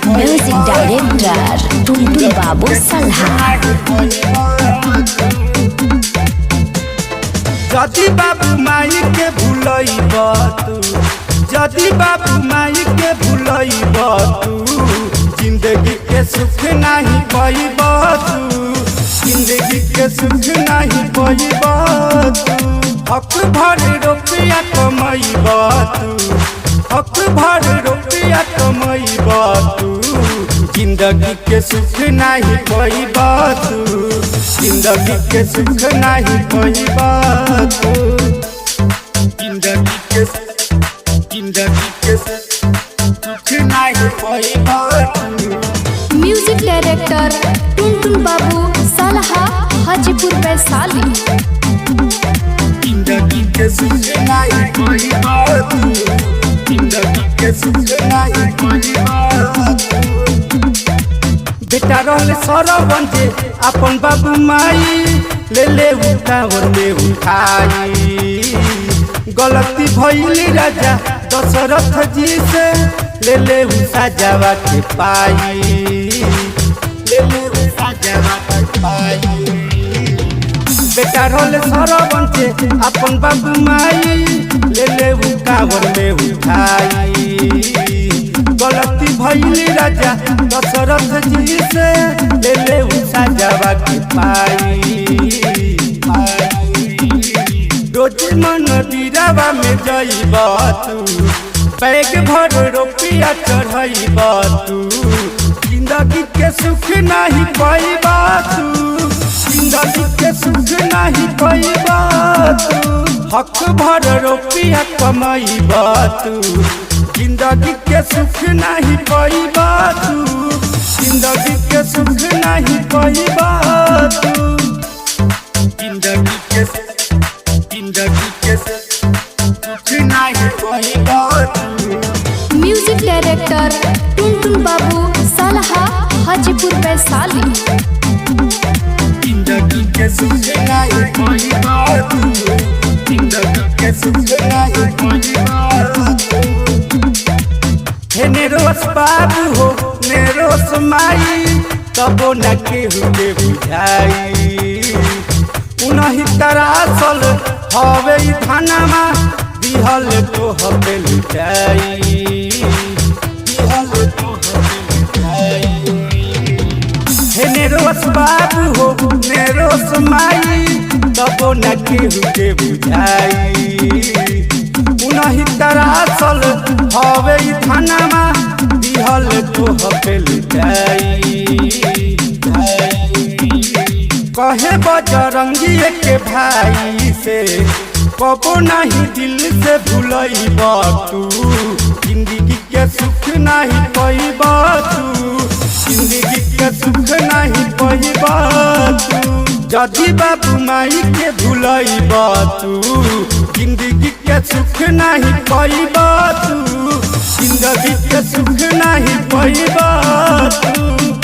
Music director टुनटुन बाबू सलहा। जदि बाबू माई के भूलइब तू, जदि बाबू माई के भूलइब तू, जिंदगी के सुख नहीं पाइब तू, जिंदगी के सुख नहीं पाइब तू। हक भर रुपया कमाइब तू, हक भर रुपया कमाइब तू, जिंदगी के सुख नहीं पाइब तू, जिंदगी के सुख नहीं पाइब तू, जिंदगी के सुख नहीं पाइब तू। म्यूजिक डायरेक्टर टुनटुन बाबू सलहा, हाजीपुर वैशाली। जिंदगी के सुख नहीं पाइब तू, जिंदगी के सुख नहीं पाइब तू। बेटा रहले सरवन जे अपन बाबू माई, ले ले उठावर में उठाई। गलती भइली राजा दशरथ जी से, ले ले सजावा के पाई, ले ले सजावा के पाई। बेटा रहले सरवन जे अपन बाबू माई, ले ले उठावर में उठाई। गलती भइली राजा दशरथ जी से, ले ले सजावा के पाई। रोज मन बीरावा में जइब तू, बैग भर रुपया चढ़इब तू, जिंदगी के सुख नहीं पाइब तू, जिंदगी के सुख नहीं पाइब तू। हक भर रुपया कमाइब तू, जिंदगी के सुख नहीं पाइब तू, जिंदगी के सुख नहीं पाइब तू, जिंदगी के सुख नहीं पाइब तू। म्यूजिक डायरेक्टर टुनटुन बाबू सलहा, हाजीपुर वैशाली। जिंदगी के सुख नहीं पाइब तू, जिंदगी के सुख नहीं पाइब तू। हे नेरोस बाबू हो नेरोस माई, तबो न केहू के बुझाई। उनही तरासल हवे धनमा, दिहल तो हवे लुटाई, दिहल तो हवे लुटाई। हे नेरोस बाबू हो नेरोस माई, तबो न केहू के बुझाई। उनही तरासल हवे धनमा, दिहल तो हवे लुटाई। कहे बजरंगी के भाई से, कबो नहीं दिल से भूलइब तू, जिंदगी के सुख नहीं पाइब तू, जिंदगी के सुख नहीं पाइब तू। जदि बाबू माई के भूलइब तू, जिंदगी के सुख नहीं पाइब तू, जिंदगी के सुख नहीं पाइब तू।